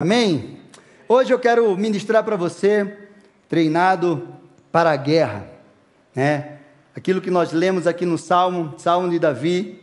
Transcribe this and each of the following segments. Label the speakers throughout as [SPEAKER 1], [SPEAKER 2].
[SPEAKER 1] Amém? Hoje eu quero ministrar para você, treinado para a guerra, né? Aquilo que nós lemos aqui no Salmo de Davi,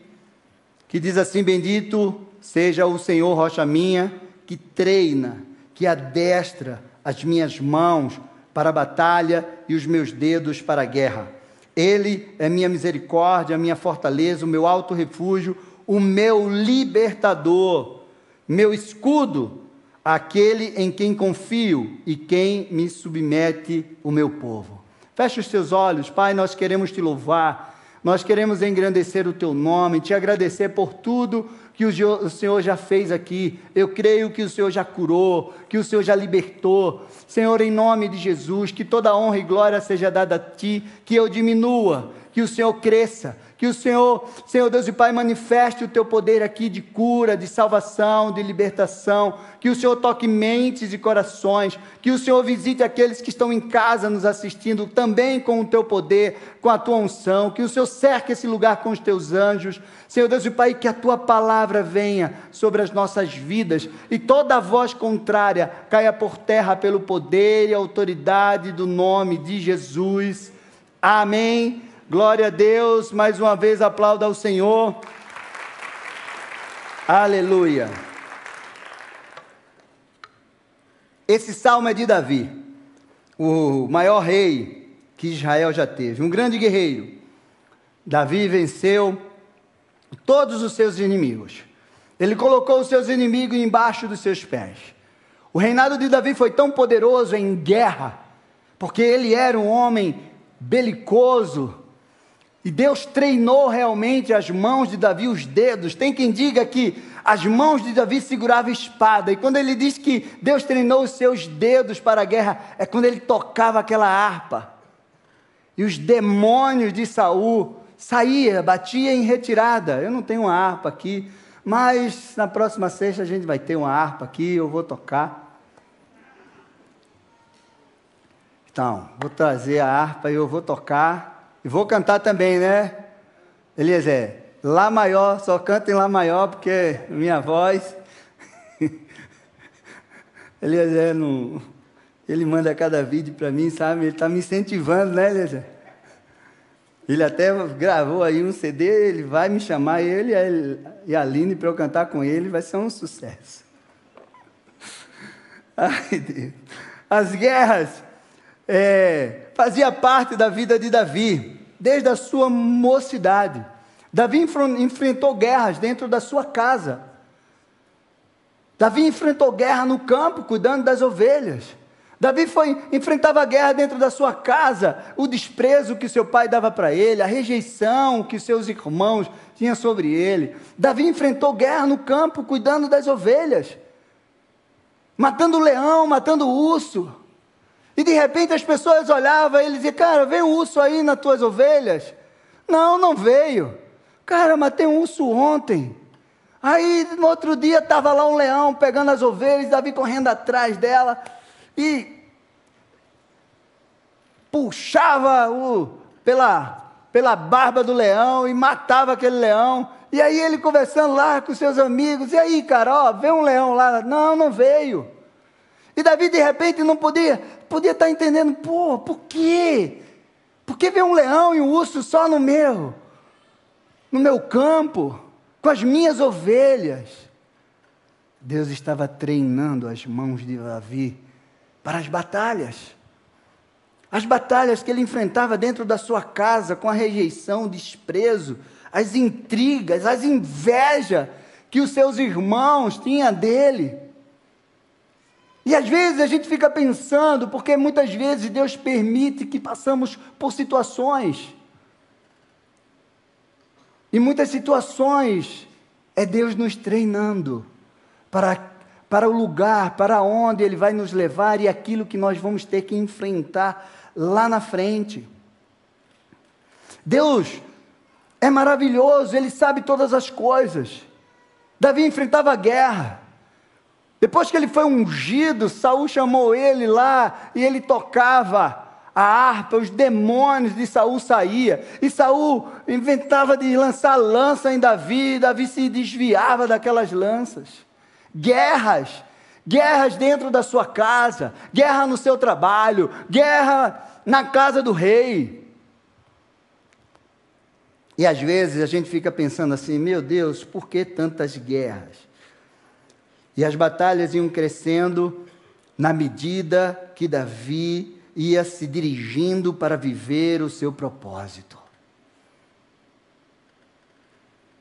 [SPEAKER 1] que diz assim: bendito seja o Senhor, rocha minha, que treina, que adestra as minhas mãos para a batalha e os meus dedos para a guerra. Ele é minha misericórdia, minha fortaleza, o meu alto refúgio, o meu libertador, meu escudo, aquele em quem confio e quem me submete o meu povo. Feche os seus olhos, Pai, nós queremos te louvar, nós queremos engrandecer o teu nome, te agradecer por tudo que o Senhor já fez aqui. Eu creio que o Senhor já curou, que o Senhor já libertou. Senhor, em nome de Jesus, que toda honra e glória seja dada a Ti, que eu diminua, que o Senhor cresça, que o Senhor Deus e Pai, manifeste o Teu poder aqui de cura, de salvação, de libertação, que o Senhor toque mentes e corações, que o Senhor visite aqueles que estão em casa nos assistindo, também com o Teu poder, com a Tua unção, que o Senhor cerque esse lugar com os Teus anjos, Senhor Deus e Pai, que a Tua palavra venha sobre as nossas vidas, e toda voz contrária caia por terra pelo poder e autoridade do nome de Jesus. Amém. Glória a Deus, mais uma vez aplauda ao Senhor. Aleluia. Esse salmo é de Davi, o maior rei que Israel já teve, um grande guerreiro. Davi venceu todos os seus inimigos. Ele colocou os seus inimigos embaixo dos seus pés. O reinado de Davi foi tão poderoso em guerra, porque ele era um homem belicoso, e Deus treinou realmente as mãos de Davi, os dedos. Tem quem diga que as mãos de Davi seguravam espada. E quando ele diz que Deus treinou os seus dedos para a guerra, é quando ele tocava aquela harpa. E os demônios de Saul saíam, batiam em retirada. Eu não tenho uma harpa aqui, mas na próxima sexta a gente vai ter uma harpa aqui, eu vou tocar. Então, vou trazer a harpa e eu vou tocar. E vou cantar também, né? Eliezer, Lá maior, só canto em Lá maior, porque minha voz... Eliezer, não... ele manda cada vídeo para mim, sabe? Ele está me incentivando, né, Eliezer? Ele até gravou aí um CD, ele vai me chamar, ele e a Aline, para eu cantar com ele, vai ser um sucesso. Ai, Deus. As guerras... fazia parte da vida de Davi, desde a sua mocidade. Davi enfrentou guerras dentro da sua casa. Davi enfrentou guerra no campo, cuidando das ovelhas. Davi enfrentava a guerra dentro da sua casa, o desprezo que seu pai dava para ele, a rejeição que seus irmãos tinham sobre ele. Davi enfrentou guerra no campo, cuidando das ovelhas, matando leão, matando urso. E de repente as pessoas olhavam e ele dizia: cara, veio um urso aí nas tuas ovelhas? Não, não veio. Cara, matei um urso ontem. Aí no outro dia estava lá um leão pegando as ovelhas, Davi correndo atrás dela e puxava pela barba do leão e matava aquele leão. E aí ele conversando lá com seus amigos: e aí, cara, veio um leão lá? Não, não veio. E Davi de repente não podia estar entendendo, por quê? Por que veio um leão e um urso só no meu campo, com as minhas ovelhas? Deus estava treinando as mãos de Davi para as batalhas que ele enfrentava dentro da sua casa, com a rejeição, o desprezo, as intrigas, as invejas que os seus irmãos tinham dele. E às vezes a gente fica pensando, porque muitas vezes Deus permite que passamos por situações. E muitas situações é Deus nos treinando para o lugar, para onde Ele vai nos levar e aquilo que nós vamos ter que enfrentar lá na frente. Deus é maravilhoso, Ele sabe todas as coisas. Davi enfrentava a guerra. Depois que ele foi ungido, Saul chamou ele lá e ele tocava a harpa, os demônios de Saul saíam. E Saul inventava de lançar lança em Davi, e Davi se desviava daquelas lanças. Guerras guerras dentro da sua casa, guerra no seu trabalho, guerra na casa do rei. E às vezes a gente fica pensando assim, meu Deus, por que tantas guerras? E as batalhas iam crescendo na medida que Davi ia se dirigindo para viver o seu propósito.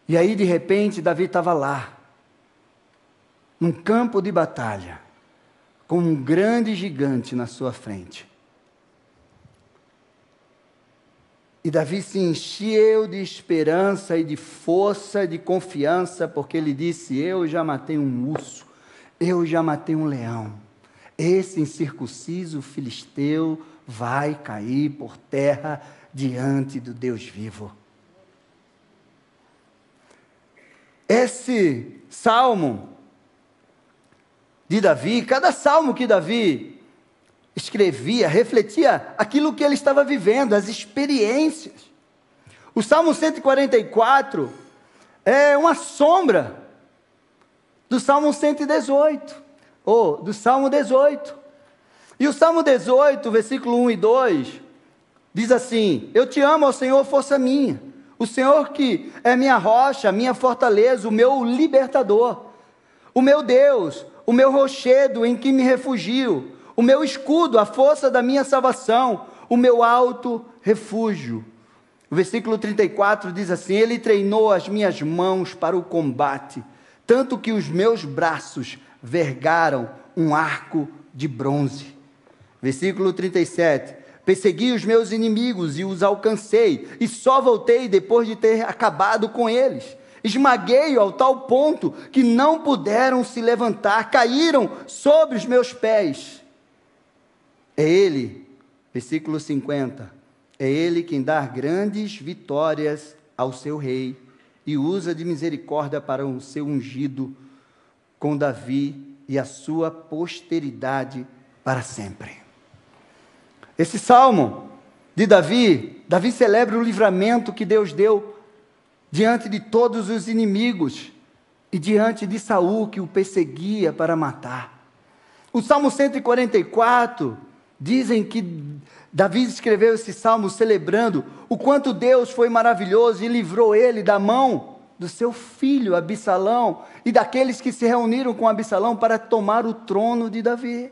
[SPEAKER 1] E aí, de repente, Davi estava lá, num campo de batalha, com um grande gigante na sua frente. E Davi se encheu de esperança e de força, de confiança, porque ele disse, eu já matei um urso, eu já matei um leão. Esse incircunciso filisteu vai cair por terra diante do Deus vivo. Esse salmo de Davi, cada salmo que Davi escrevia, refletia aquilo que ele estava vivendo, as experiências. O Salmo 144 é uma sombra do Salmo 118, ou do Salmo 18. E o Salmo 18, versículo 1 e 2, diz assim, eu te amo, ó Senhor, força minha, o Senhor que é minha rocha, minha fortaleza, o meu libertador, o meu Deus, o meu rochedo em que me refugio, o meu escudo, a força da minha salvação, o meu alto refúgio. O versículo 34 diz assim, ele treinou as minhas mãos para o combate, tanto que os meus braços vergaram um arco de bronze. Versículo 37, persegui os meus inimigos e os alcancei, e só voltei depois de ter acabado com eles. Esmaguei-o ao tal ponto que não puderam se levantar, caíram sobre os meus pés. É Ele, versículo 50, é Ele quem dá grandes vitórias ao seu rei e usa de misericórdia para o seu ungido com Davi e a sua posteridade para sempre. Esse salmo de Davi, Davi celebra o livramento que Deus deu diante de todos os inimigos e diante de Saul que o perseguia para matar. O Salmo 144, dizem que Davi escreveu esse salmo celebrando o quanto Deus foi maravilhoso e livrou ele da mão do seu filho Absalão e daqueles que se reuniram com Absalão para tomar o trono de Davi.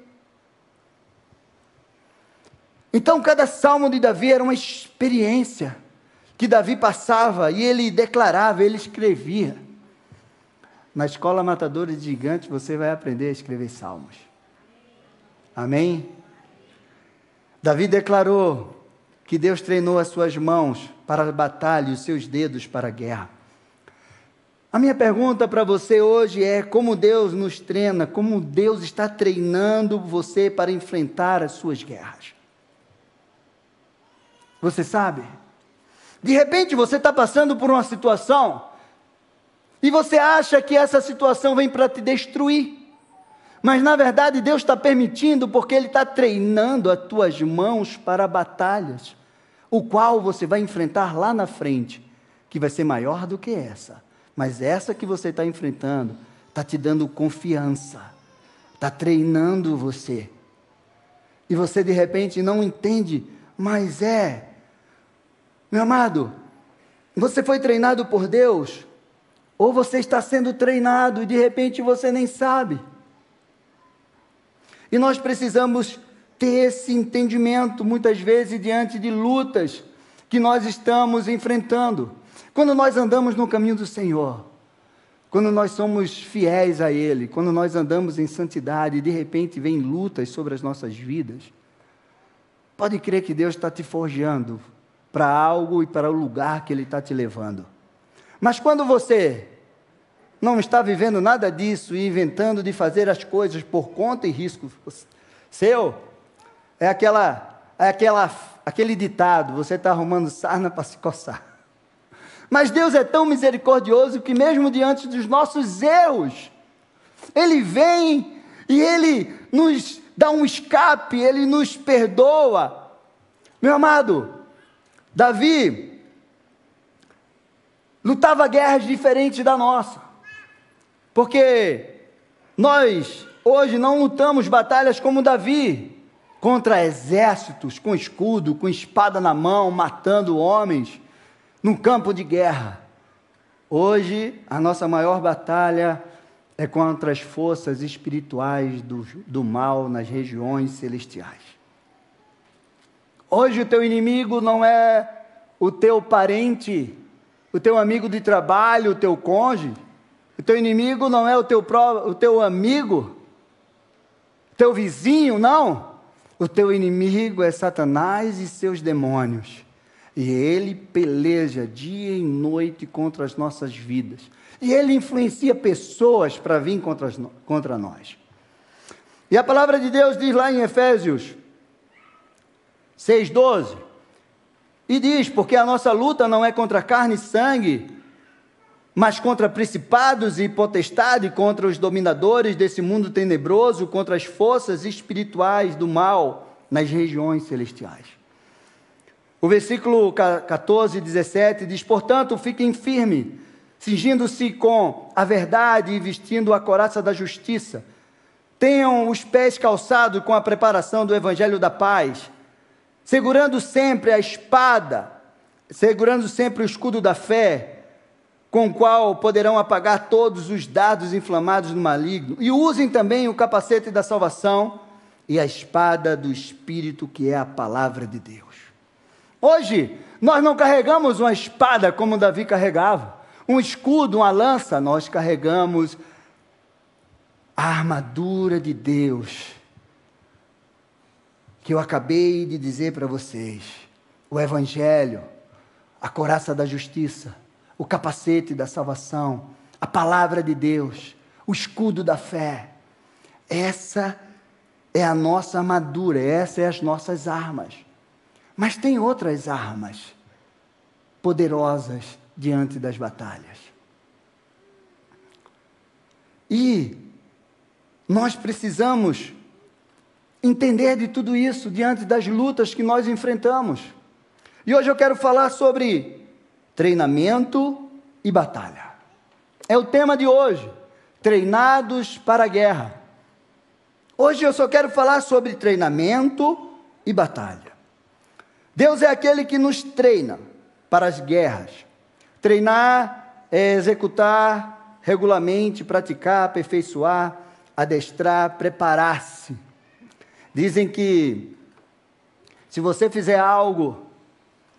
[SPEAKER 1] Então, cada salmo de Davi era uma experiência que Davi passava e ele declarava, ele escrevia. Na escola Matadores de Gigantes, você vai aprender a escrever salmos. Amém? Davi declarou que Deus treinou as suas mãos para a batalha e os seus dedos para a guerra. A minha pergunta para você hoje é como Deus nos treina, como Deus está treinando você para enfrentar as suas guerras. Você sabe? De repente você está passando por uma situação e você acha que essa situação vem para te destruir. Mas na verdade Deus está permitindo porque Ele está treinando as tuas mãos para batalhas, o qual você vai enfrentar lá na frente, que vai ser maior do que essa. Mas essa que você está enfrentando está te dando confiança, está treinando você. E você de repente não entende, mas meu amado, você foi treinado por Deus, ou você está sendo treinado e de repente você nem sabe. E nós precisamos ter esse entendimento, muitas vezes, diante de lutas que nós estamos enfrentando. Quando nós andamos no caminho do Senhor, quando nós somos fiéis a Ele, quando nós andamos em santidade e de repente vem lutas sobre as nossas vidas, pode crer que Deus está te forjando para algo e para o lugar que Ele está te levando. Mas quando você não está vivendo nada disso e inventando de fazer as coisas por conta e risco seu, é aquele ditado, você está arrumando sarna para se coçar. Mas Deus é tão misericordioso que mesmo diante dos nossos erros, Ele vem e Ele nos dá um escape, Ele nos perdoa. Meu amado, Davi lutava guerras diferentes da nossa, porque nós Hoje não lutamos batalhas como Davi, contra exércitos, com escudo, com espada na mão, matando homens, num campo de guerra. Hoje, a nossa maior batalha é contra as forças espirituais do mal nas regiões celestiais. Hoje o teu inimigo não é o teu parente, o teu amigo de trabalho, o teu cônjuge. O teu inimigo não é o teu amigo, teu vizinho, não. O teu inimigo é Satanás e seus demônios. E ele peleja dia e noite contra as nossas vidas. E ele influencia pessoas para vir contra nós. E a palavra de Deus diz lá em Efésios 6,12, e diz: porque a nossa luta não é contra carne e sangue, mas contra principados e potestades, contra os dominadores desse mundo tenebroso, contra as forças espirituais do mal nas regiões celestiais. O versículo 14 e 17 diz: portanto, fiquem firmes, cingindo-se com a verdade e vestindo a couraça da justiça. Tenham os pés calçados com a preparação do evangelho da paz, segurando sempre a espada, segurando sempre o escudo da fé, com o qual poderão apagar todos os dardos inflamados do maligno. E usem também o capacete da salvação e a espada do Espírito, que é a palavra de Deus. Hoje, nós não carregamos uma espada como Davi carregava, um escudo, uma lança. Nós carregamos a armadura de Deus, que eu acabei de dizer para vocês: o evangelho, a couraça da justiça, o capacete da salvação, a palavra de Deus, o escudo da fé. Essa é a nossa armadura, essas são as nossas armas. Mas tem outras armas poderosas diante das batalhas. E nós precisamos entender de tudo isso diante das lutas que nós enfrentamos. E hoje eu quero falar sobre treinamento e batalha. É o tema de hoje, treinados para a guerra. Hoje eu só quero falar sobre treinamento e batalha. Deus é aquele que nos treina para as guerras. Treinar é executar regularmente, praticar, aperfeiçoar, adestrar, preparar-se. Dizem que se você fizer algo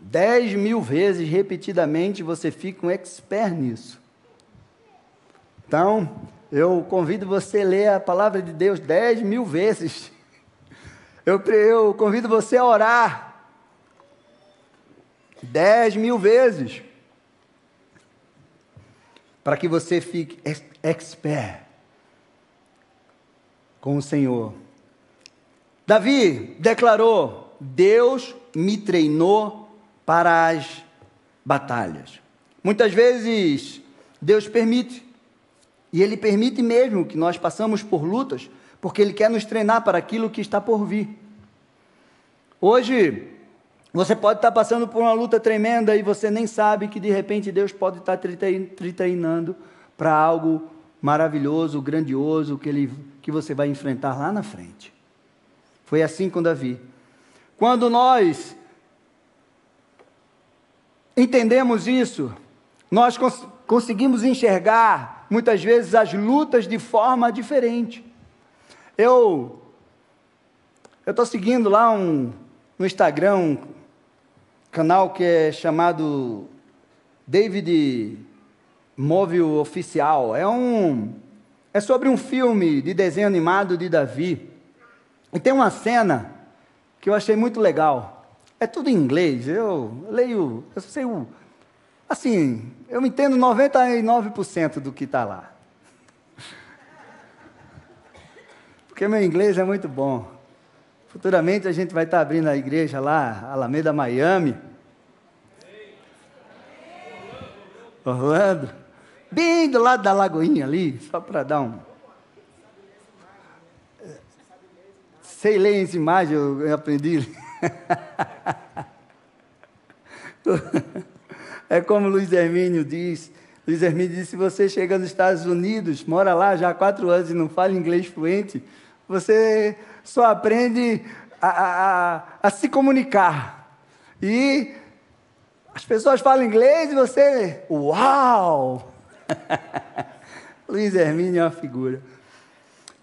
[SPEAKER 1] 10.000 vezes repetidamente, você fica um expert nisso. Então, eu convido você a ler a palavra de Deus 10.000 vezes. Eu convido você a orar 10.000 vezes, para que você fique expert com o Senhor. Davi declarou: Deus me treinou para as batalhas. Muitas vezes Deus permite, e Ele permite mesmo que nós passamos por lutas, porque Ele quer nos treinar para aquilo que está por vir. Hoje, você pode estar passando por uma luta tremenda e você nem sabe que de repente Deus pode estar te treinando para algo maravilhoso, grandioso, que você vai enfrentar lá na frente. Foi assim com Davi. Quando nós entendemos isso, nós conseguimos enxergar muitas vezes as lutas de forma diferente. Eu estou seguindo lá no Instagram um canal que é chamado David Móvel Oficial. É sobre um filme de desenho animado de Davi. E tem uma cena que eu achei muito legal. É tudo em inglês. Eu sei assim, eu entendo 99% do que está lá. Porque meu inglês é muito bom. Futuramente a gente vai estar abrindo a igreja lá, Alameda, Miami. Orlando. Bem do lado da lagoinha ali, só para dar um... Sei ler as imagens, eu aprendi. É como Luiz Hermínio diz, Luiz Hermínio disse, se você chega nos Estados Unidos, mora lá já há 4 anos e não fala inglês fluente, você só aprende a se comunicar. E as pessoas falam inglês e você, uau! Luiz Hermínio é uma figura.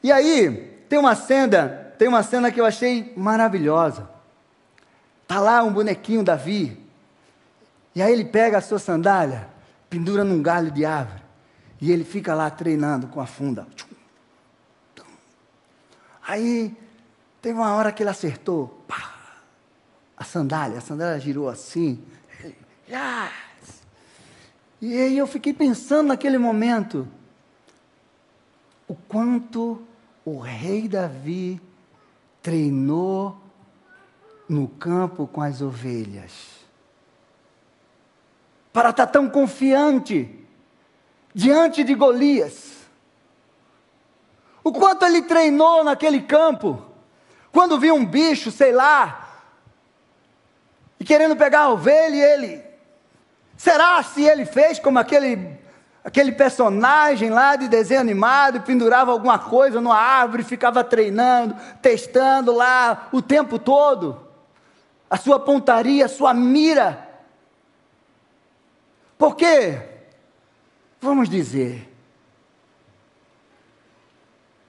[SPEAKER 1] E aí, tem uma cena que eu achei maravilhosa. Está lá um bonequinho Davi, e aí ele pega a sua sandália, pendura num galho de árvore, e ele fica lá treinando com a funda. Aí, teve uma hora que ele acertou, pá, a sandália girou assim, yes. E aí eu fiquei pensando naquele momento, o quanto o rei Davi treinou no campo com as ovelhas, para estar tão confiante diante de Golias. O quanto ele treinou naquele campo, quando viu um bicho, sei lá, e querendo pegar a ovelha, e ele, será se ele fez como aquele personagem lá de desenho animado, pendurava alguma coisa numa árvore, ficava treinando, testando lá o tempo todo, a sua pontaria, a sua mira. Porque, vamos dizer,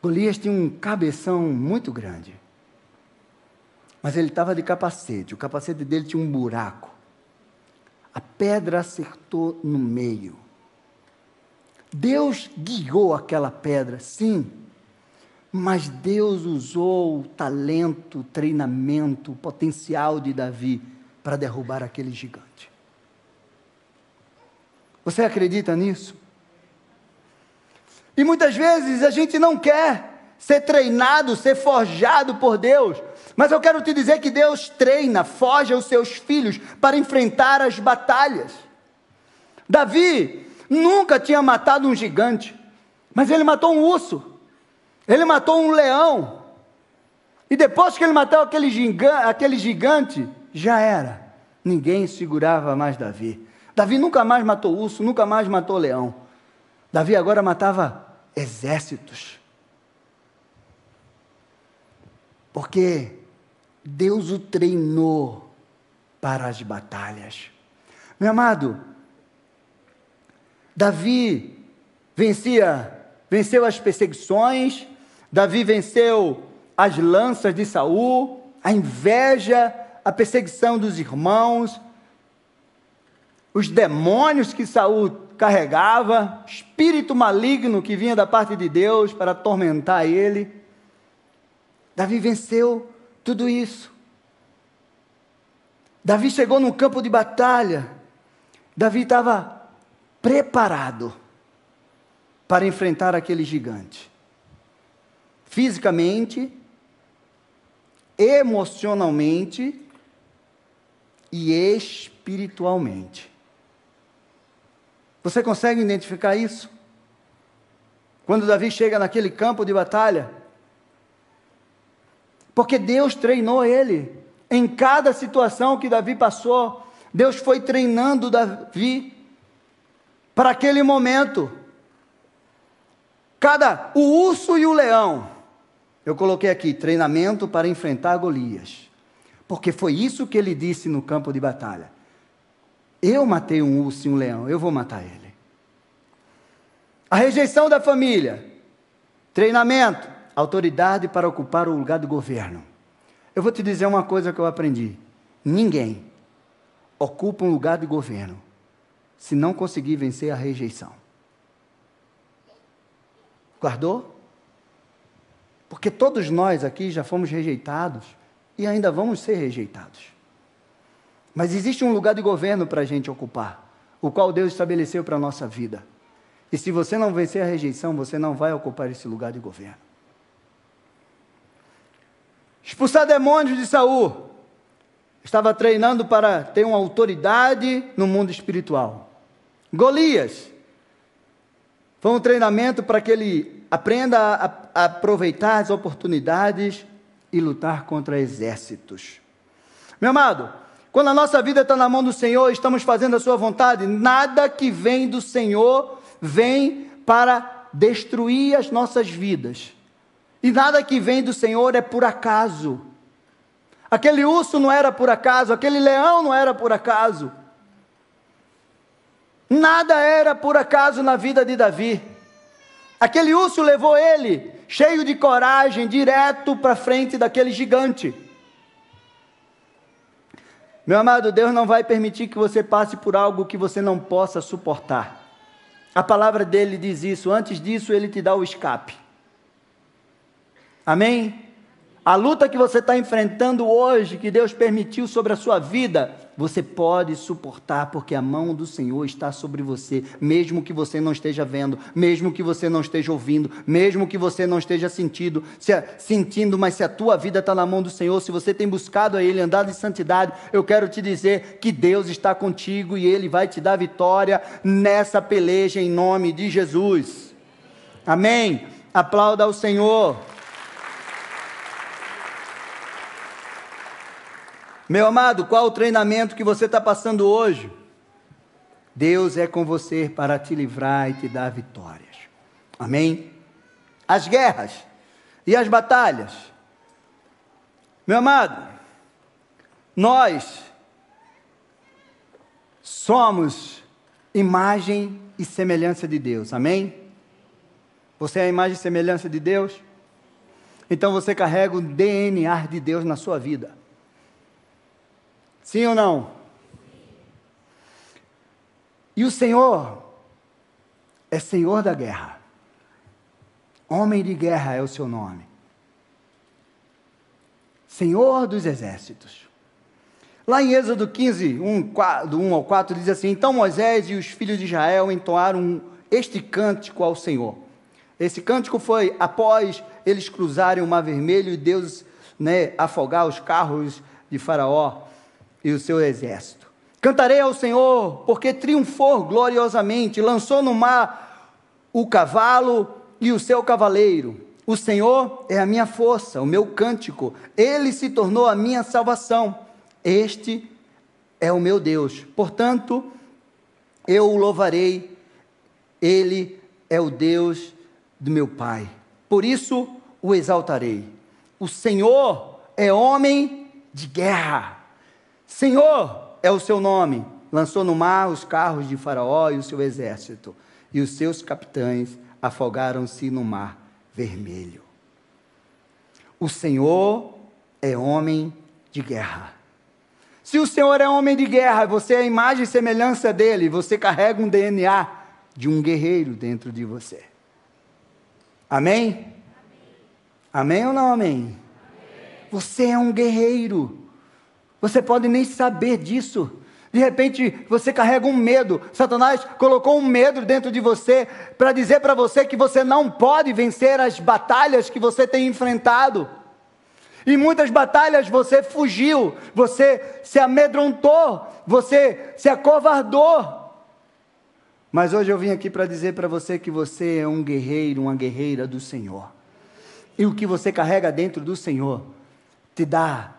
[SPEAKER 1] Golias tinha um cabeção muito grande, mas ele estava de capacete, o capacete dele tinha um buraco, a pedra acertou no meio. Deus guiou aquela pedra, sim, mas Deus usou o talento, o treinamento, o potencial de Davi para derrubar aquele gigante. Você acredita nisso? E muitas vezes a gente não quer ser treinado, ser forjado por Deus, mas eu quero te dizer que Deus treina, forja os seus filhos para enfrentar as batalhas. Davi nunca tinha matado um gigante, mas ele matou um urso, ele matou um leão, e depois que ele matou aquele gigante, já era, ninguém segurava mais Davi. Davi nunca mais matou urso, nunca mais matou leão. Davi agora matava exércitos, porque Deus o treinou para as batalhas. Meu amado, Davi venceu as perseguições, Davi venceu as lanças de Saul, a inveja, a perseguição dos irmãos, os demônios que Saul carregava, espírito maligno que vinha da parte de Deus para atormentar ele. Davi venceu tudo isso. Davi chegou no campo de batalha, Davi estava preparado para enfrentar aquele gigante, fisicamente, emocionalmente e espiritualmente. Você consegue identificar isso? Quando Davi chega naquele campo de batalha, porque Deus treinou ele, em cada situação que Davi passou, Deus foi treinando Davi, para aquele momento, o urso e o leão, eu coloquei aqui, treinamento para enfrentar Golias, porque foi isso que ele disse no campo de batalha, eu matei um urso e um leão, eu vou matar ele. A rejeição da família, treinamento, autoridade para ocupar o lugar do governo. Eu vou te dizer uma coisa que eu aprendi, ninguém ocupa um lugar de governo se não conseguir vencer a rejeição. Guardou? Porque todos nós aqui já fomos rejeitados e ainda vamos ser rejeitados. Mas existe um lugar de governo para a gente ocupar, o qual Deus estabeleceu para a nossa vida. E se você não vencer a rejeição, você não vai ocupar esse lugar de governo. Expulsar demônios de Saul. Estava treinando para ter uma autoridade no mundo espiritual. Golias. Foi um treinamento para que ele aprenda a aproveitar as oportunidades e lutar contra exércitos. Meu amado, Quando a nossa vida está na mão do Senhor, estamos fazendo a sua vontade, nada que vem do Senhor vem para destruir as nossas vidas. E nada que vem do Senhor é por acaso. Aquele urso não era por acaso, aquele leão não era por acaso. Nada era por acaso na vida de Davi. Aquele urso levou ele, cheio de coragem, direto para frente daquele gigante. Meu amado, Deus não vai permitir que você passe por algo que você não possa suportar. A palavra dele diz isso. Antes disso, ele te dá o escape. Amém? A luta que você está enfrentando hoje, que Deus permitiu sobre a sua vida, você pode suportar, porque a mão do Senhor está sobre você, mesmo que você não esteja vendo, mesmo que você não esteja ouvindo, mesmo que você não esteja sentindo, mas se a tua vida está na mão do Senhor, se você tem buscado a Ele, andado em santidade, eu quero te dizer que Deus está contigo e Ele vai te dar vitória nessa peleja em nome de Jesus. Amém? Aplauda ao Senhor. Meu amado, qual o treinamento que você está passando hoje? Deus é com você para te livrar e te dar vitórias. Amém? As guerras e as batalhas. Meu amado, nós somos imagem e semelhança de Deus. Amém? Você é a imagem e semelhança de Deus? Então você carrega o DNA de Deus na sua vida. Sim ou não? E o Senhor é Senhor da guerra. Homem de guerra é o seu nome. Senhor dos exércitos. Lá em Êxodo 15, do 1 ao 4, diz assim: Então Moisés e os filhos de Israel entoaram este cântico ao Senhor. Esse cântico foi após eles cruzarem o Mar Vermelho e Deus afogar os carros de Faraó e o seu exército. Cantarei ao Senhor, porque triunfou gloriosamente, lançou no mar o cavalo e o seu cavaleiro. O Senhor é a minha força, o meu cântico, Ele se tornou a minha salvação. Este é o meu Deus, portanto, eu o louvarei, Ele é o Deus do meu Pai, por isso o exaltarei. O Senhor é homem de guerra. Senhor é o seu nome, lançou no mar os carros de Faraó e o seu exército, e os seus capitães afogaram-se no mar vermelho. O Senhor é homem de guerra. Se o Senhor é homem de guerra, você é a imagem e semelhança dele, você carrega um DNA de um guerreiro dentro de você. Amém? Amém ou não amém? Amém. Você é um guerreiro. Você pode nem saber disso. De repente, você carrega um medo. Satanás colocou um medo dentro de você para dizer para você que você não pode vencer as batalhas que você tem enfrentado. E muitas batalhas você fugiu, você se amedrontou, você se acovardou. Mas hoje eu vim aqui para dizer para você que você é um guerreiro, uma guerreira do Senhor. E o que você carrega dentro do Senhor te dá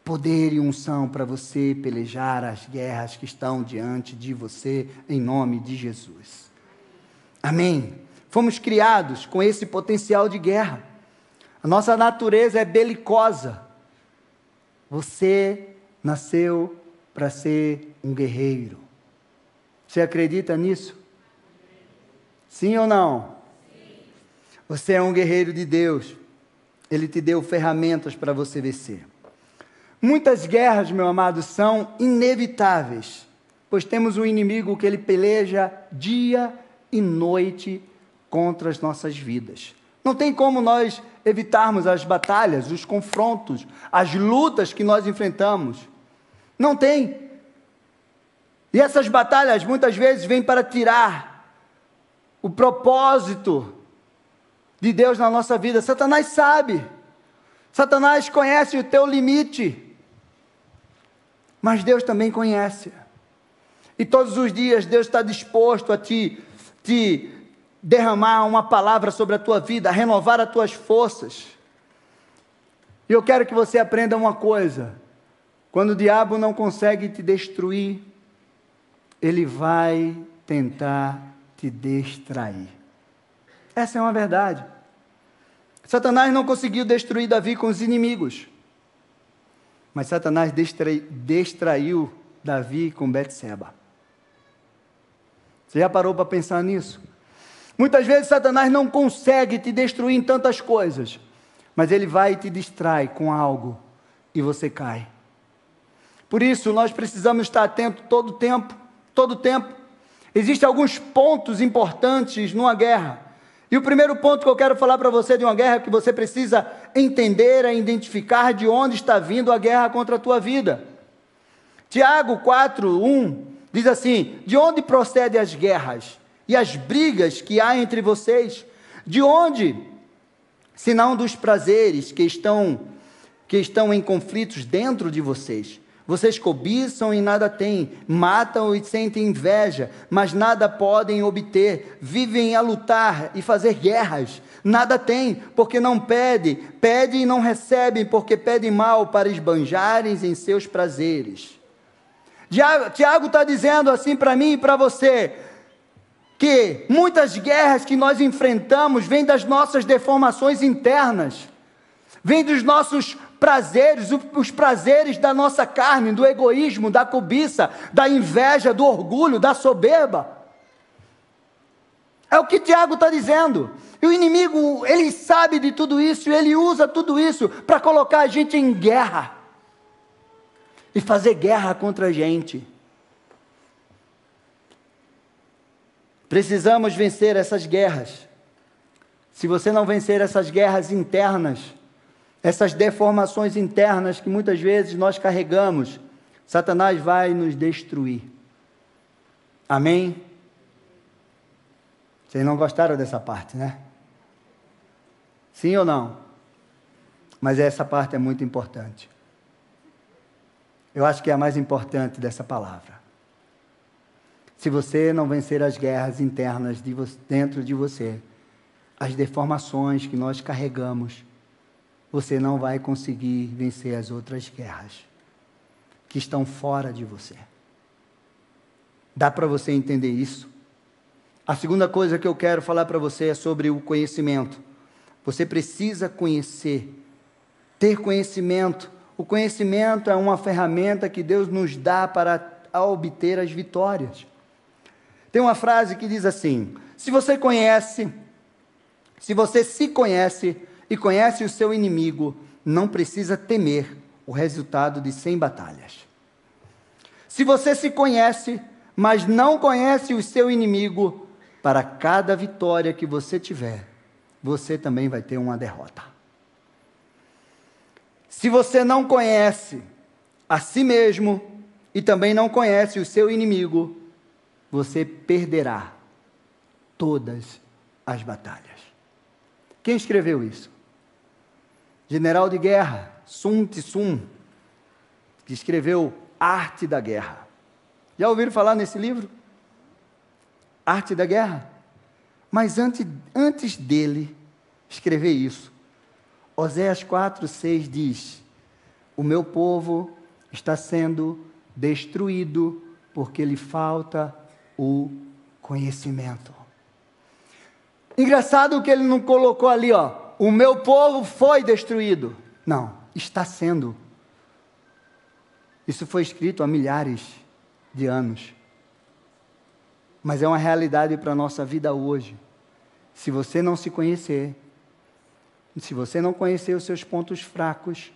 [SPEAKER 1] poder e unção para você pelejar as guerras que estão diante de você, em nome de Jesus. Amém? Fomos criados com esse potencial de guerra. A nossa natureza é belicosa. Você nasceu para ser um guerreiro. Você acredita nisso? Sim ou não? Sim. Você é um guerreiro de Deus. Ele te deu ferramentas para você vencer. Muitas guerras, meu amado, são inevitáveis, pois temos um inimigo que ele peleja dia e noite contra as nossas vidas. Não tem como nós evitarmos as batalhas, os confrontos, as lutas que nós enfrentamos. Não tem. E essas batalhas muitas vezes vêm para tirar o propósito de Deus na nossa vida. Satanás sabe. Satanás conhece o teu limite. Mas Deus também conhece. E todos os dias Deus está disposto a te derramar uma palavra sobre a tua vida, a renovar as tuas forças. E eu quero que você aprenda uma coisa. Quando o diabo não consegue te destruir, ele vai tentar te distrair. Essa é uma verdade. Satanás não conseguiu destruir Davi com os inimigos, mas Satanás distraiu Davi com Betseba. Você já parou para pensar nisso? Muitas vezes Satanás não consegue te destruir em tantas coisas, mas ele vai e te distrai com algo e você cai. Por isso nós precisamos estar atentos todo o tempo. Existem alguns pontos importantes numa guerra. E o primeiro ponto que eu quero falar para você de uma guerra é que você precisa entender e identificar de onde está vindo a guerra contra a tua vida. Tiago 4:1 diz assim: de onde procedem as guerras e as brigas que há entre vocês? De onde? Senão dos prazeres que estão em conflitos dentro de vocês. Vocês cobiçam e nada têm, matam e sentem inveja, mas nada podem obter, vivem a lutar e fazer guerras, nada têm, porque não pedem e não recebem, porque pedem mal para esbanjarem em seus prazeres. Tiago está dizendo assim para mim e para você, que muitas guerras que nós enfrentamos vêm das nossas deformações internas, vêm dos nossos prazeres, os prazeres da nossa carne, do egoísmo, da cobiça, da inveja, do orgulho, da soberba. É o que Tiago está dizendo. E o inimigo, ele sabe de tudo isso, e ele usa tudo isso para colocar a gente em guerra e fazer guerra contra a gente. Precisamos vencer essas guerras. Se você não vencer essas guerras internas, essas deformações internas que muitas vezes nós carregamos, Satanás vai nos destruir. Amém? Vocês não gostaram dessa parte, né? Sim ou não? Mas essa parte é muito importante. Eu acho que é a mais importante dessa palavra. Se você não vencer as guerras internas dentro de você, as deformações que nós carregamos, você não vai conseguir vencer as outras guerras que estão fora de você. Dá para você entender isso? A segunda coisa que eu quero falar para você é sobre o conhecimento. Você precisa conhecer, ter conhecimento. O conhecimento é uma ferramenta que Deus nos dá para obter as vitórias. Tem uma frase que diz assim: se você se conhece e conhece o seu inimigo, não precisa temer o resultado de 100 batalhas. Se você se conhece, mas não conhece o seu inimigo, para cada vitória que você tiver, você também vai ter uma derrota. Se você não conhece a si mesmo e também não conhece o seu inimigo, você perderá todas as batalhas. Quem escreveu isso? General de guerra, Sun Tzu, que escreveu Arte da Guerra. Já ouviram falar nesse livro? Arte da Guerra? Mas antes dele escrever isso, Oséias 4:6 diz: o meu povo está sendo destruído porque lhe falta o conhecimento. Engraçado que ele não colocou ali, o meu povo foi destruído. Não, está sendo. Isso foi escrito há milhares de anos. Mas é uma realidade para a nossa vida hoje. Se você não se conhecer, se você não conhecer os seus pontos fracos,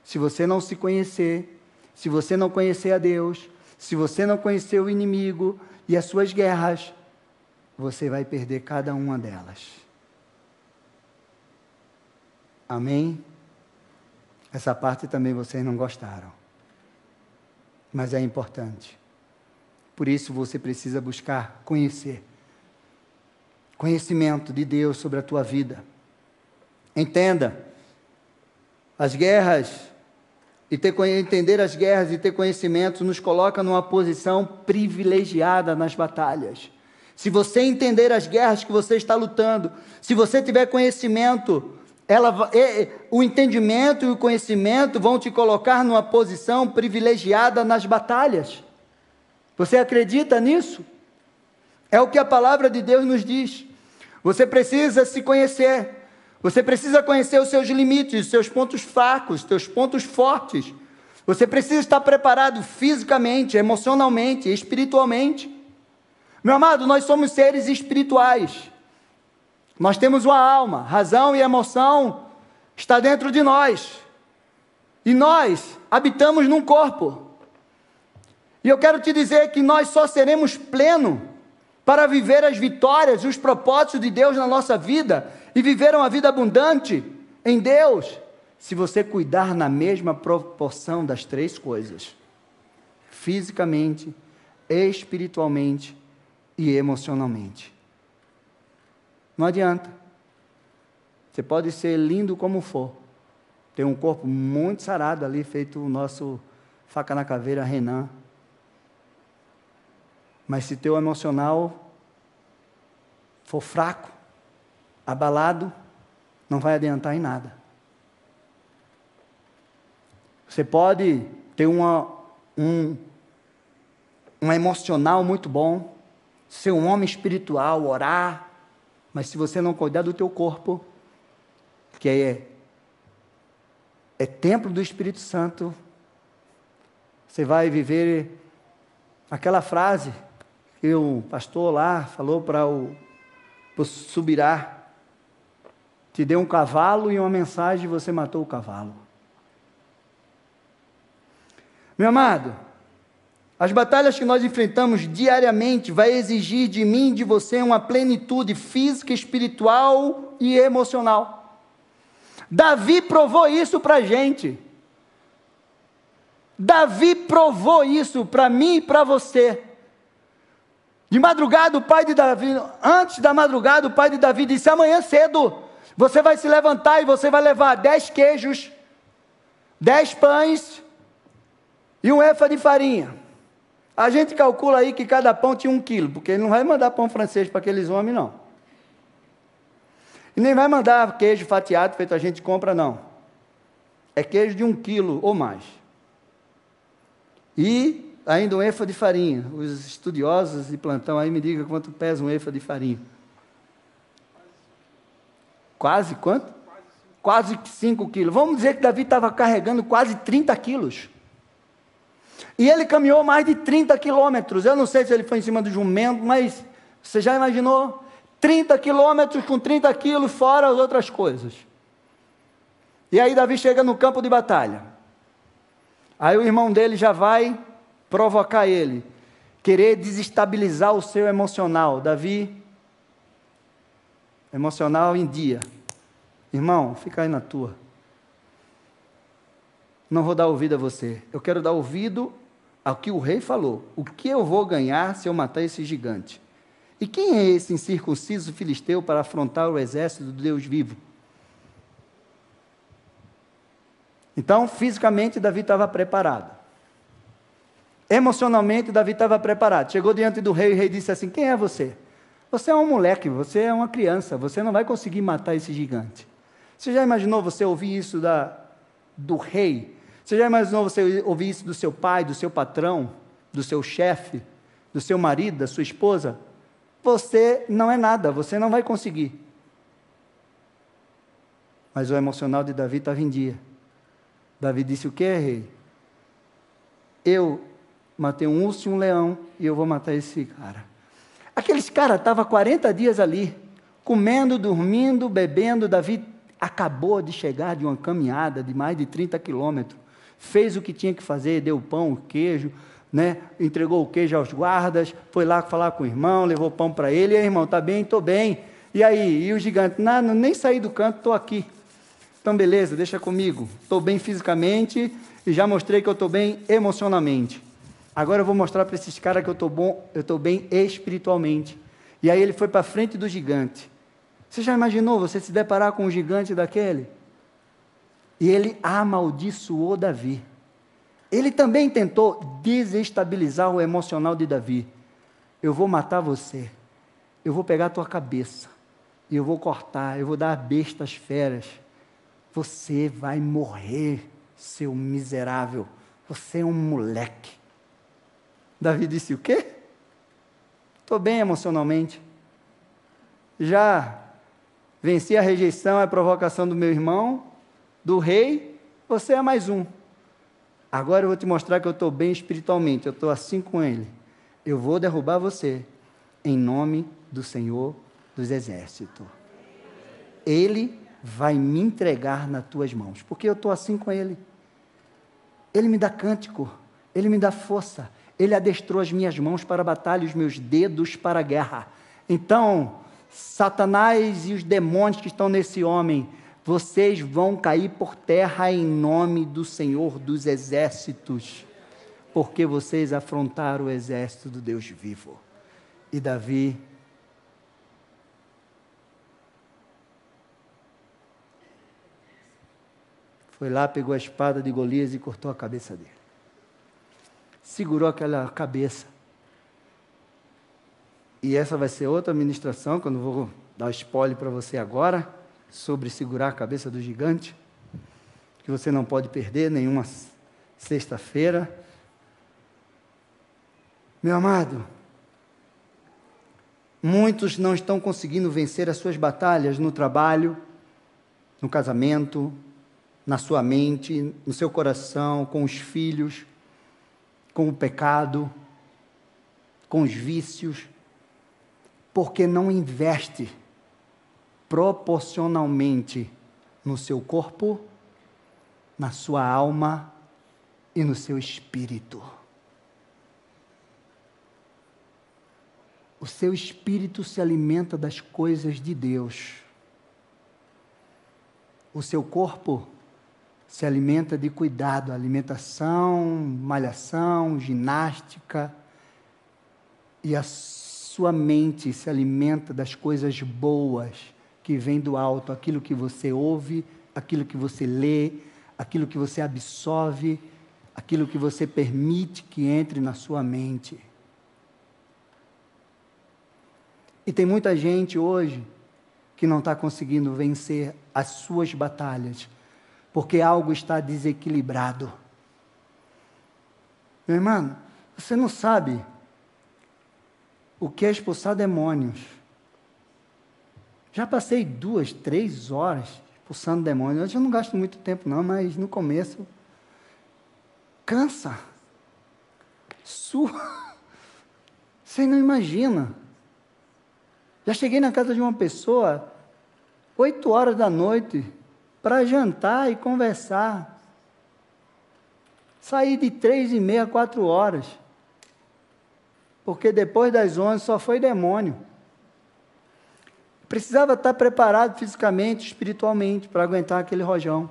[SPEAKER 1] se você não se conhecer, se você não conhecer a Deus, se você não conhecer o inimigo e as suas guerras, você vai perder cada uma delas. Amém? Essa parte também vocês não gostaram. Mas é importante. Por isso você precisa buscar conhecer. Conhecimento de Deus sobre a tua vida. Entenda, as guerras, entender as guerras e ter conhecimento nos coloca numa posição privilegiada nas batalhas. Se você entender as guerras que você está lutando, se você tiver conhecimento, o entendimento e o conhecimento vão te colocar numa posição privilegiada nas batalhas. Você acredita nisso? É o que a palavra de Deus nos diz. Você precisa se conhecer. Você precisa conhecer os seus limites, os seus pontos fracos, os seus pontos fortes. Você precisa estar preparado fisicamente, emocionalmente, espiritualmente. Meu amado, nós somos seres espirituais. Nós temos uma alma, razão e emoção está dentro de nós. E nós habitamos num corpo. E eu quero te dizer que nós só seremos pleno para viver as vitórias e os propósitos de Deus na nossa vida e viver uma vida abundante em Deus, se você cuidar na mesma proporção das três coisas: fisicamente, espiritualmente e emocionalmente. Não adianta. Você pode ser lindo como for, ter um corpo muito sarado ali, feito o nosso faca na caveira Renan, mas se teu emocional for fraco, abalado, não vai adiantar em nada. Você pode ter um emocional muito bom, ser um homem espiritual, orar, mas se você não cuidar do teu corpo, que é templo do Espírito Santo, você vai viver aquela frase que o pastor lá falou para o Subirá: te deu um cavalo e uma mensagem e você matou o cavalo. Meu amado, as batalhas que nós enfrentamos diariamente vai exigir de mim e de você uma plenitude física, espiritual e emocional. Davi provou isso para a gente. Davi provou isso para mim e para você. De madrugada, o pai de Davi, antes da madrugada, o pai de Davi disse: amanhã cedo, você vai se levantar e você vai levar 10 queijos, 10 pães e um efa de farinha. A gente calcula aí que cada pão tinha 1 quilo, porque ele não vai mandar pão francês para aqueles homens, não. E nem vai mandar queijo fatiado, feito a gente compra, não. É queijo de 1 quilo ou mais. E ainda um efa de farinha. Os estudiosos de plantão aí me digam quanto pesa um efa de farinha. Quase quanto? Quase 5 quilos. Vamos dizer que Davi estava carregando quase 30 quilos. E ele caminhou mais de 30 quilômetros. Eu não sei se ele foi em cima do jumento, mas você já imaginou? 30 quilômetros com 30 quilos, fora as outras coisas. E aí Davi chega no campo de batalha. Aí o irmão dele já vai provocar ele, querer desestabilizar o seu emocional. Davi, emocional em dia. Irmão, fica aí na tua. Não vou dar ouvido a você. Eu quero dar ouvido ao que o rei falou. O que eu vou ganhar se eu matar esse gigante? E quem é esse incircunciso filisteu para afrontar o exército do Deus vivo? Então, fisicamente, Davi estava preparado. Emocionalmente, Davi estava preparado. Chegou diante do rei e o rei disse assim: quem é você? Você é um moleque, você é uma criança, você não vai conseguir matar esse gigante. Você já imaginou você ouvir isso do rei? Você já imaginou você ouvir isso do seu pai, do seu patrão, do seu chefe, do seu marido, da sua esposa? Você não é nada, você não vai conseguir. Mas o emocional de Davi estava em dia. Davi disse: o que, rei? Eu matei um urso e um leão e eu vou matar esse cara. Aqueles caras estavam 40 dias ali, comendo, dormindo, bebendo. Davi acabou de chegar de uma caminhada de mais de 30 quilômetros. Fez o que tinha que fazer, deu pão, queijo, né? Entregou o queijo aos guardas, foi lá falar com o irmão, levou pão para ele. E aí, irmão, tá bem? Estou bem. E aí? E o gigante? Não, nem saí do canto, estou aqui. Então, beleza, deixa comigo. Estou bem fisicamente e já mostrei que eu estou bem emocionalmente. Agora eu vou mostrar para esses caras que eu estou bem espiritualmente. E aí ele foi para frente do gigante. Você já imaginou você se deparar com um gigante daquele? E ele amaldiçoou Davi. Ele também tentou desestabilizar o emocional de Davi. Eu vou matar você. Eu vou pegar a tua cabeça. E eu vou cortar. Eu vou dar a besta às feras. você vai morrer, seu miserável, você é um moleque. Davi disse, o quê? Estou bem emocionalmente, já venci a rejeição e a provocação do meu irmão, do rei, você é mais um. Agora eu vou te mostrar que eu estou bem espiritualmente, eu estou assim com ele. Eu vou derrubar você, em nome do Senhor dos Exércitos. Ele vai me entregar nas tuas mãos, porque eu estou assim com ele. Ele me dá cântico, ele me dá força, ele adestrou as minhas mãos para a batalha, os meus dedos para a guerra. Então, Satanás e os demônios que estão nesse homem, vocês vão cair por terra em nome do Senhor dos Exércitos, porque vocês afrontaram o exército do Deus vivo. E Davi foi lá, pegou a espada de Golias e cortou a cabeça dele. Segurou aquela cabeça. E essa vai ser outra ministração, que eu não vou dar spoiler para você agora, sobre segurar a cabeça do gigante, que você não pode perder nenhuma sexta-feira. Meu amado, muitos não estão conseguindo vencer as suas batalhas no trabalho, no casamento, na sua mente, no seu coração, com os filhos, com o pecado, com os vícios, porque não investe proporcionalmente no seu corpo, na sua alma e no seu espírito. O seu espírito se alimenta das coisas de Deus. O seu corpo se alimenta de cuidado, alimentação, malhação, ginástica, e a sua mente se alimenta das coisas boas que vêm do alto, aquilo que você ouve, aquilo que você lê, aquilo que você absorve, aquilo que você permite que entre na sua mente. E tem muita gente hoje que não está conseguindo vencer as suas batalhas, porque algo está desequilibrado. Meu irmão, você não sabe o que é expulsar demônios. Já passei 2, 3 horas expulsando demônios. Hoje eu não gasto muito tempo não, mas no começo cansa, sua. Você não imagina. Já cheguei na casa de uma pessoa 8 horas da noite para jantar e conversar. Saí de 3h30 a 4 horas. Porque depois das 11 só foi demônio. Precisava estar preparado fisicamente, espiritualmente, para aguentar aquele rojão.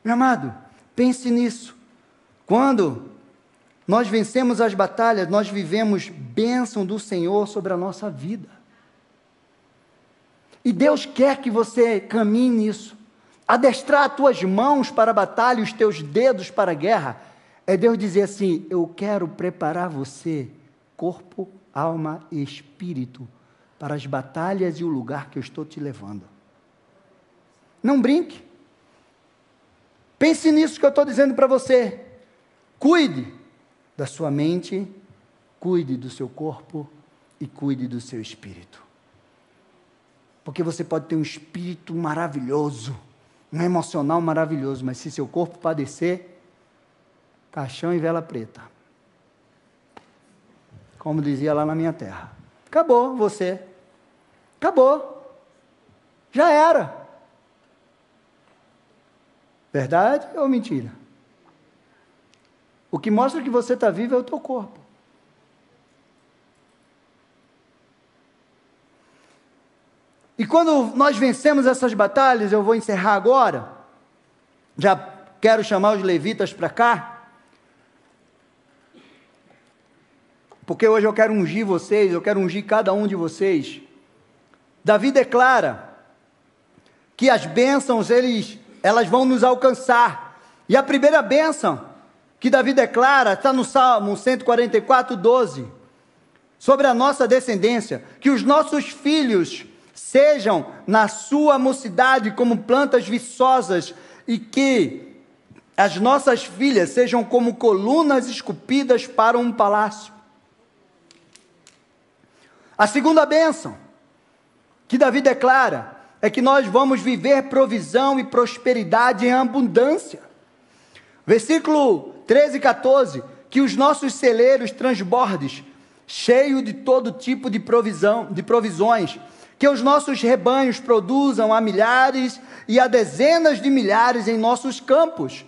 [SPEAKER 1] Meu amado, pense nisso. Quando nós vencemos as batalhas, nós vivemos bênção do Senhor sobre a nossa vida. E Deus quer que você caminhe nisso. Adestrar as tuas mãos para a batalha, os teus dedos para a guerra, é Deus dizer assim, eu quero preparar você, corpo, alma e espírito, para as batalhas e o lugar que eu estou te levando. Não brinque. Pense nisso que eu estou dizendo para você. Cuide da sua mente, cuide do seu corpo e cuide do seu espírito. Porque você pode ter um espírito maravilhoso, um emocional maravilhoso, mas se seu corpo padecer, caixão e vela preta. Como dizia lá na minha terra. Acabou você. Acabou. Já era. Verdade ou mentira? O que mostra que você está vivo é o teu corpo. E quando nós vencemos essas batalhas, eu vou encerrar agora, já quero chamar os levitas para cá, porque hoje eu quero ungir vocês, eu quero ungir cada um de vocês. Davi declara que as bênçãos, elas vão nos alcançar, e a primeira bênção que Davi declara, está no Salmo 144, 12, sobre a nossa descendência, que os nossos filhos sejam na sua mocidade como plantas viçosas, e que as nossas filhas sejam como colunas esculpidas para um palácio. A segunda bênção que Davi declara é que nós vamos viver provisão e prosperidade em abundância. Versículo 13 e 14, que os nossos celeiros transbordes, cheio de todo tipo de provisões, que os nossos rebanhos produzam a milhares e a dezenas de milhares em nossos campos,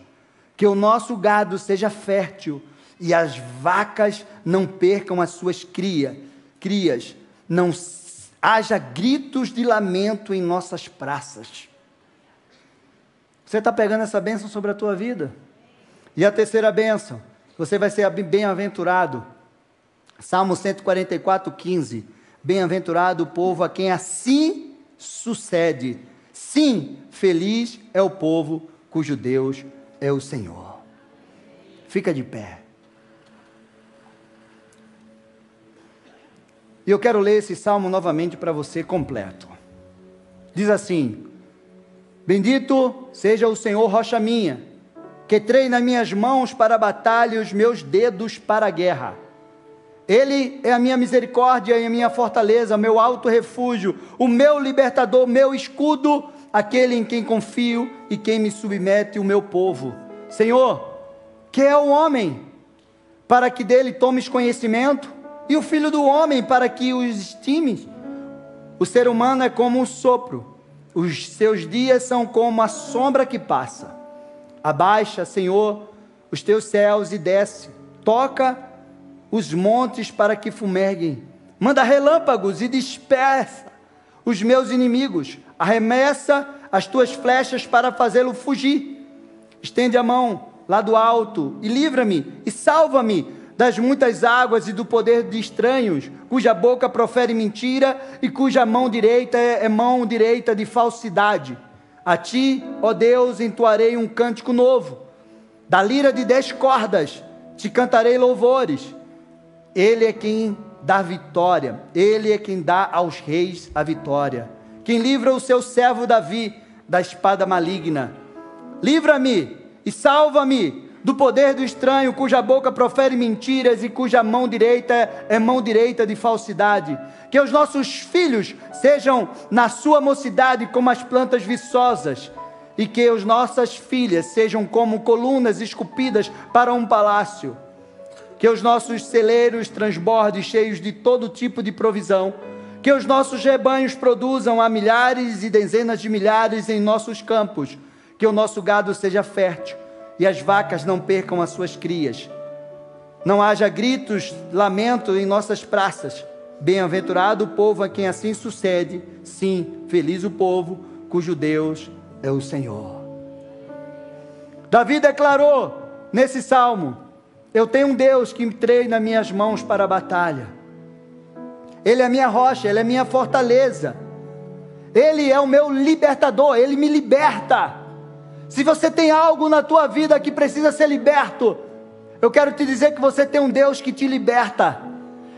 [SPEAKER 1] que o nosso gado seja fértil e as vacas não percam as suas crias, não haja gritos de lamento em nossas praças. Você está pegando essa bênção sobre a tua vida? E a terceira bênção, você vai ser bem-aventurado. Salmo 144, 15. Bem-aventurado o povo a quem assim sucede. Sim, feliz é o povo cujo Deus é o Senhor. Fica de pé. E eu quero ler esse salmo novamente para você completo. Diz assim: bendito seja o Senhor, rocha minha, que treina minhas mãos para a batalha e os meus dedos para a guerra. Ele é a minha misericórdia e a minha fortaleza, meu alto refúgio, o meu libertador, meu escudo, aquele em quem confio e quem me submete, o meu povo. Senhor, que é o homem, para que dele tomes conhecimento, e o filho do homem, para que o estimes? O ser humano é como um sopro, os seus dias são como a sombra que passa. Abaixa, Senhor, os teus céus e desce, toca os montes para que fumeguem, manda relâmpagos e dispersa os meus inimigos, arremessa as tuas flechas para fazê-lo fugir. Estende a mão lá do alto e livra-me e salva-me das muitas águas e do poder de estranhos, cuja boca profere mentira e cuja mão direita é mão direita de falsidade. A ti, ó Deus, entoarei um cântico novo, da lira de 10 cordas te cantarei louvores. Ele é quem dá vitória, ele é quem dá aos reis a vitória, quem livra o seu servo Davi da espada maligna. Livra-me e salva-me do poder do estranho, cuja boca profere mentiras e cuja mão direita é mão direita de falsidade. Que os nossos filhos sejam na sua mocidade como as plantas viçosas, e que as nossas filhas sejam como colunas esculpidas para um palácio. Que os nossos celeiros transbordem cheios de todo tipo de provisão, que os nossos rebanhos produzam a milhares e dezenas de milhares em nossos campos, que o nosso gado seja fértil e as vacas não percam as suas crias. Não haja gritos, lamento em nossas praças. Bem-aventurado o povo a quem assim sucede. Sim, feliz o povo cujo Deus é o Senhor. Davi declarou nesse salmo: eu tenho um Deus que me treina minhas mãos para a batalha. Ele é a minha rocha, Ele é a minha fortaleza. Ele é o meu libertador, Ele me liberta. Se você tem algo na tua vida que precisa ser liberto, eu quero te dizer que você tem um Deus que te liberta.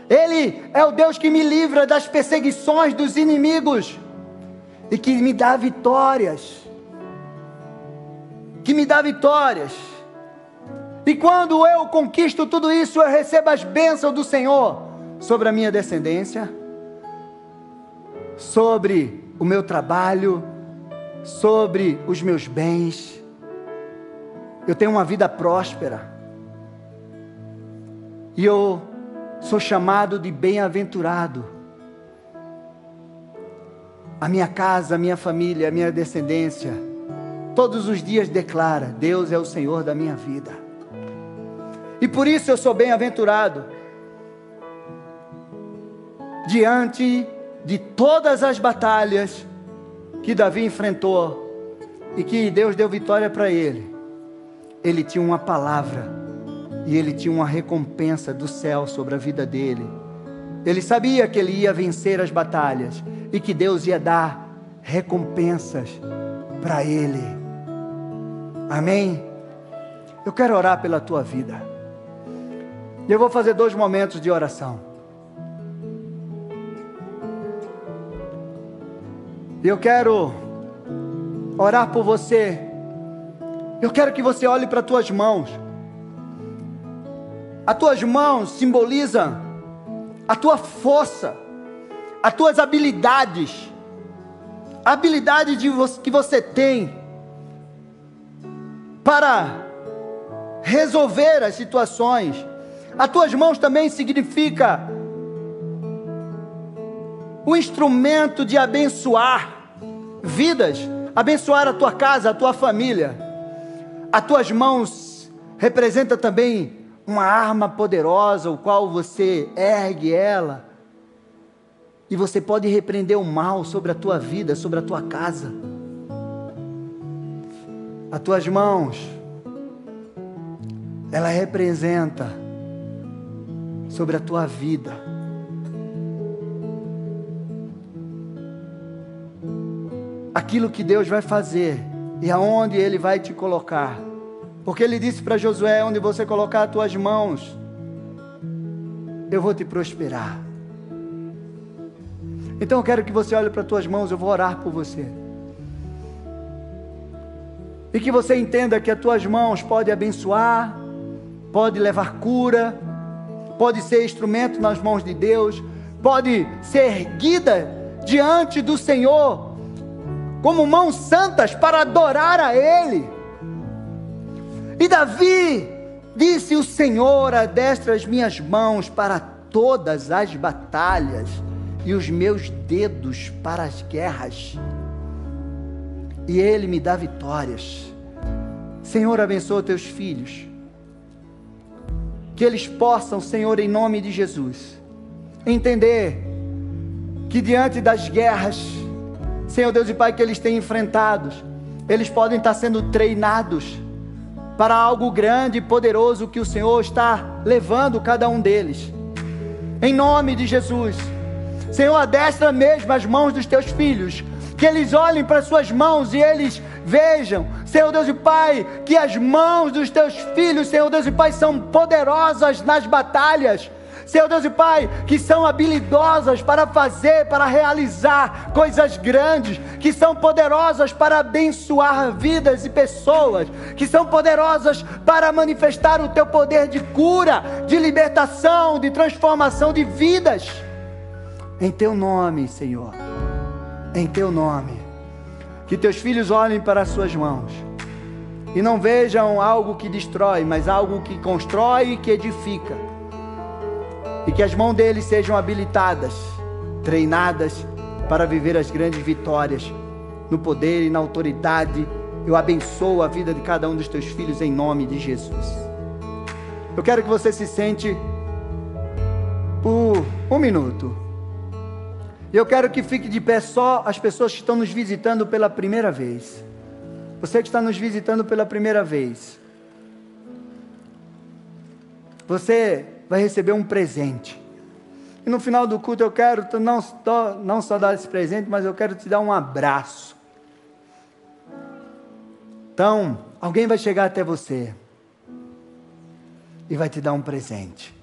[SPEAKER 1] Ele é o Deus que me livra das perseguições dos inimigos e que me dá vitórias. Que me dá vitórias. E quando eu conquisto tudo isso, eu recebo as bênçãos do Senhor sobre a minha descendência, sobre o meu trabalho, sobre os meus bens. Eu tenho uma vida próspera e eu sou chamado de bem-aventurado. A minha casa, a minha família, a minha descendência, todos os dias declara: Deus é o Senhor da minha vida. E por isso eu sou bem-aventurado diante de todas as batalhas que Davi enfrentou e que Deus deu vitória para ele. Ele tinha uma palavra e ele tinha uma recompensa do céu sobre a vida dele. Ele sabia que ele ia vencer as batalhas e que Deus ia dar recompensas para ele. Amém? Eu quero orar pela tua vida. Eu vou fazer 2 momentos de oração. E eu quero orar por você. Eu quero que você olhe para as tuas mãos. As tuas mãos simbolizam a tua força, as tuas habilidades, a habilidade que você tem para resolver as situações. As tuas mãos também significa o instrumento de abençoar vidas, abençoar a tua casa, a tua família. As tuas mãos representam também uma arma poderosa, o qual você ergue ela, e você pode repreender o mal sobre a tua vida, sobre a tua casa. As tuas mãos, ela representa sobre a tua vida. Aquilo que Deus vai fazer e aonde Ele vai te colocar. Porque Ele disse para Josué: onde você colocar as tuas mãos, eu vou te prosperar. Então eu quero que você olhe para as tuas mãos, eu vou orar por você. E que você entenda que as tuas mãos podem abençoar, pode levar cura, pode ser instrumento nas mãos de Deus, pode ser erguida diante do Senhor, como mãos santas para adorar a Ele. E Davi disse: o Senhor adestra as minhas mãos para todas as batalhas, e os meus dedos para as guerras, e Ele me dá vitórias. Senhor, abençoa teus filhos, que eles possam, Senhor, em nome de Jesus, entender que diante das guerras, Senhor Deus e Pai, que eles têm enfrentados, eles podem estar sendo treinados para algo grande e poderoso que o Senhor está levando cada um deles. Em nome de Jesus, Senhor, adestra mesmo as mãos dos teus filhos, que eles olhem para as suas mãos e eles vejam, Senhor Deus e Pai, que as mãos dos teus filhos, Senhor Deus e Pai, são poderosas nas batalhas, Senhor Deus e Pai, que são habilidosas para fazer, para realizar coisas grandes, que são poderosas para abençoar vidas e pessoas, que são poderosas para manifestar o teu poder de cura, de libertação, de transformação de vidas. Em teu nome, Senhor, em teu nome, que teus filhos olhem para as suas mãos e não vejam algo que destrói, mas algo que constrói e que edifica. E que as mãos deles sejam habilitadas, treinadas para viver as grandes vitórias, no poder e na autoridade. Eu abençoo a vida de cada um dos teus filhos em nome de Jesus. Eu quero que você se sente por um minuto. E eu quero que fique de pé só as pessoas que estão nos visitando pela primeira vez. Você que está nos visitando pela primeira vez, você vai receber um presente. E no final do culto eu quero não só dar esse presente, mas eu quero te dar um abraço. Então, alguém vai chegar até você e vai te dar um presente.